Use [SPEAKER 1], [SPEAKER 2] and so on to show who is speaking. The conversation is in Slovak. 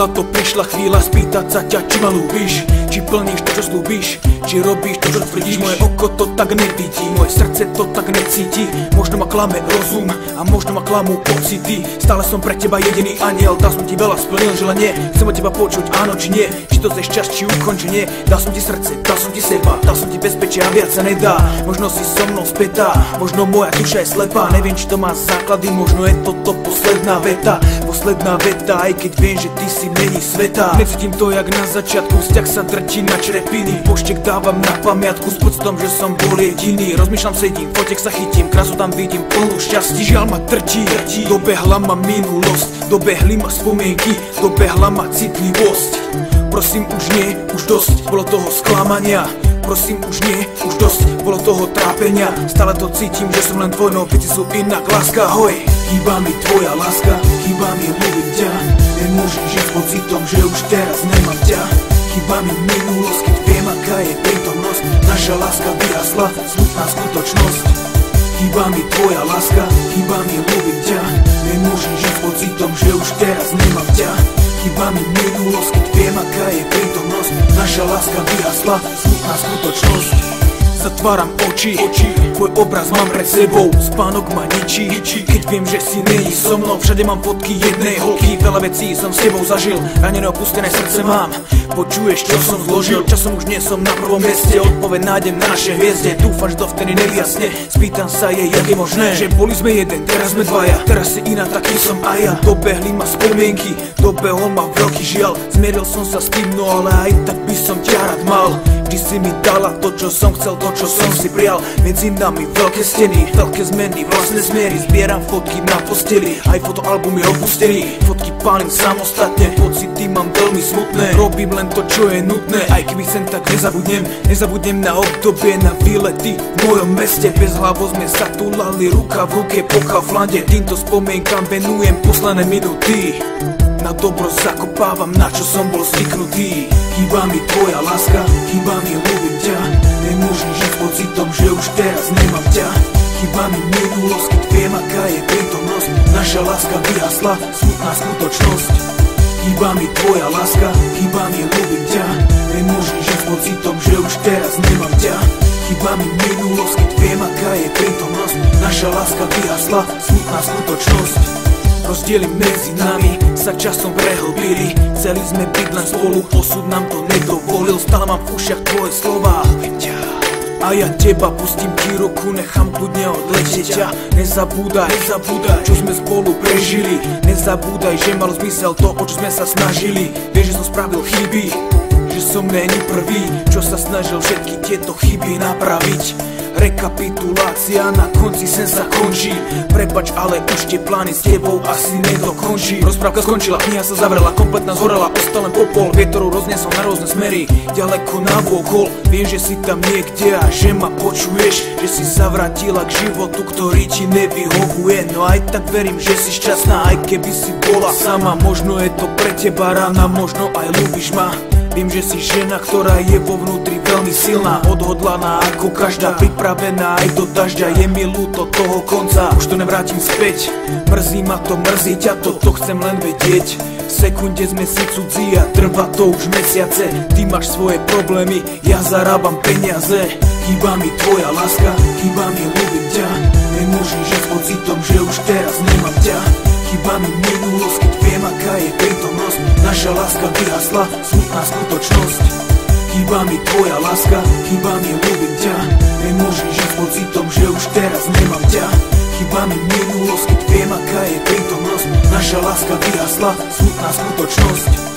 [SPEAKER 1] zlato, prišla chvíľa spýtať sa ťa, či ma ľúbiš, či plníš to, čo slúbiš, či robíš to, čo tvrdíš. Moje oko to tak nevidí, moje srdce to tak necíti. Možno ma klame rozum a možno ma klamú pocity. Stále som pre teba jediný aniel, dal som ti veľa, splnil želanie. Chcem od teba počuť áno či nie, či to chceš čas, či ukončenie. Dal som ti srdce, dal som ti seba, dal som ti bezpečie a viac sa nedá. Možno si so mnou spätá, možno moja duša je slepá. Neviem, či to má základy, možno je toto posledná veta. Posledná veta, aj keď viem, že ty si mení sveta. Necítim to jak na začiatku, vzťah sa drtí na črepiny. Poštek dávam na pamiatku s pocitom, že som bol jediný. Rozmýšľam, sedím, fotek sa chytím, krásu tam vidím plnú šťastí. Žiaľ ma trčí, dobehla ma minulosť, dobehli ma spomienky, dobehla ma citlivosť. Prosím už nie, už dosť, bolo toho sklamania. Prosím už nie, už dosť, bolo toho trápenia. Stále to cítim, že som len tvoj, no veci sú inak, láska, hoj. Chýba mi tvoja láska, chýba mi ľúbiť ťa. Nemôžem žiť s pocitom, že už teraz nemám ťa. Chýba mi minulosť, keď viem, aká je prítomnosť. Naša láska vyhasla, smutná skutočnosť. Chýba mi tvoja láska, chýba mi ľúbiť ťa. Nemôžem žiť s pocitom, že už teraz nemám ťa. Chýba mi minulosť, keď viem, aká je prítomnosť. Naša láska vyhasla, smutná skutočnosť. Zatváram oči, tvoj obraz mám pred sebou. Spánok ma ničí, keď viem, že si není so mnou. Všade mám fotky jednej holky, veľa vecí som s tebou zažil. Ranené opustené srdce mám, počuješ, čo som zložil. Časom už nie som na prvom mieste, odpoveď nájdem na našej hviezde. Dúfam, že to vtedy nevyjasne, spýtam sa jej, jak je možné, že boli sme jeden, teraz sme dvaja. Teraz si iná, taký som aj ja. Dobehli ma spomienky, dobehol ma veľký žiaľ. Zmieril som sa s tým, no ale aj tak by som ťa rád mal. Vždy si mi dala to, čo som chcel, to, čo som si prijal. Medzi nami veľké steny, veľké zmeny, vlastné zmiery. Zbieram fotky na posteli, aj fotoalbum je opustený. Fotky pálim samostatne, pocity mám veľmi smutné. Robím len to, čo je nutné, aj keby chcem, tak nezabudnem na obdobie, na výlety v mojom meste. Bez hlavo sme sa tulali, ruka v ruke po Kauflande. Týmto spomienkam venujem posledné minúty. Na dobro zakopávam, na čo som bol zvyknutý. Chýba mi tvoja láska, chýba mi ľúbiť ťa. Nemôžem žiť s pocitom, že už teraz nemám ťa. Chýba mi minulosť, keď viem, aká je prítomnosť. Naša láska vyhasla, smutná skutočnosť. Chýba mi tvoja láska, chýba mi ľúbiť ťa. Nemôžem žiť s pocitom, že už teraz nemám ťa. Chýba mi minulosť, keď viem, aká je prítomnosť. Naša láska vyhasla, smutná skutočnosť. Rozdiely medzi nami sa časom prehlbili. Chceli sme byť len spolu, osud nám to nedovolil. Stále mám v ušiach tvoje slová, a ja teba pustím ti ruku, nechám kľudne odletieť ťa. Nezabúdaj, čo sme spolu prežili. Nezabúdaj, že malo zmysel to, o čo sme sa snažili. Vieš, že som spravil chyby, že som není prvý, čo sa snažil všetky tieto chyby napraviť. Rekapitulácia na konci sen sa končí. Prepač, ale už tie plány s tebou asi nedokončí. Rozprávka skončila, kniha sa zavrela, kompletná zhorela, ostal len popol. Vietorov rozniesol na rôzne smery, ďaleko navôkol. Viem, že si tam niekde a že ma počuješ, že si sa vrátila k životu, ktorý ti nevyhovuje. No aj tak verím, že si šťastná, aj keby si bola sama. Možno je to pre teba rána, možno aj ľúbiš ma. Viem, že si žena, ktorá je vo vnútri veľmi silná, odhodlaná ako každá, pripravená aj do dažďa. Je mi ľúto toho konca, už to nevrátim späť. Mrzí ma to, mrzí ťa to chcem len vedieť. V sekunde sme si cudzí a trvá to už mesiace. Ty máš svoje problémy, ja zarábam peniaze. Chýba mi tvoja láska, chýba mi ľúbiť ťa. Nemôžem žiť s pocitom, že už teraz nemám ťa. Chýba mi minulosť, keď viem, aká je prítomnosť. Naša láska vyhasla, smutná skutočnosť. Chýba mi tvoja láska, chýba mi ľúbiť ťa. Nemôžem žiť s pocitom, že už teraz nemám ťa. Chýba mi minulosť, keď viem, aká je prítomnosť. Naša láska vyhasla, smutná skutočnosť.